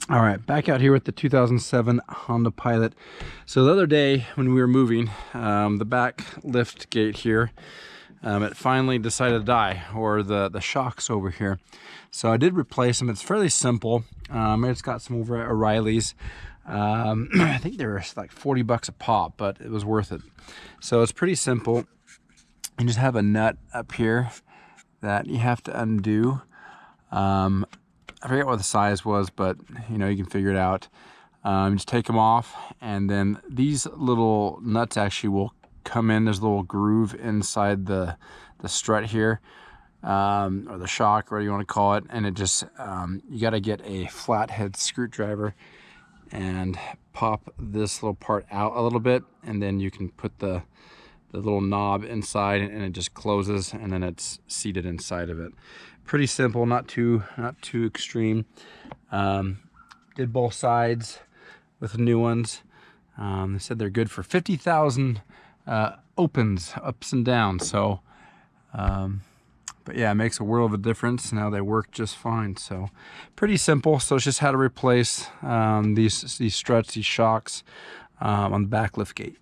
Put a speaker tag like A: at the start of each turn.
A: All right, back out here with the 2007 Honda Pilot. So the other day when we were moving, the back lift gate here, it finally decided to die, or the shocks over here. So I did replace them. It's fairly simple. I just got some over at O'Reilly's. I think they were like 40 bucks a pop, but it was worth it. So it's pretty simple. You just have a nut up here that you have to undo. I forget what the size was, but you know, you can figure it out. Just take them off, and then these little nuts actually will come in. There's a little groove inside the strut here, or the shock, whatever you want to call it, and it just you got to get a flathead screwdriver and pop this little part out a little bit, and then you can put the little knob inside, and it just closes, and then it's seated inside of it. Pretty simple, not too extreme. Did both sides with new ones. They said they're good for 50,000 opens, ups and downs. So, but yeah, it makes a world of a difference. Now they work just fine. So, pretty simple. So it's just how to replace these struts, these shocks on the back lift gate.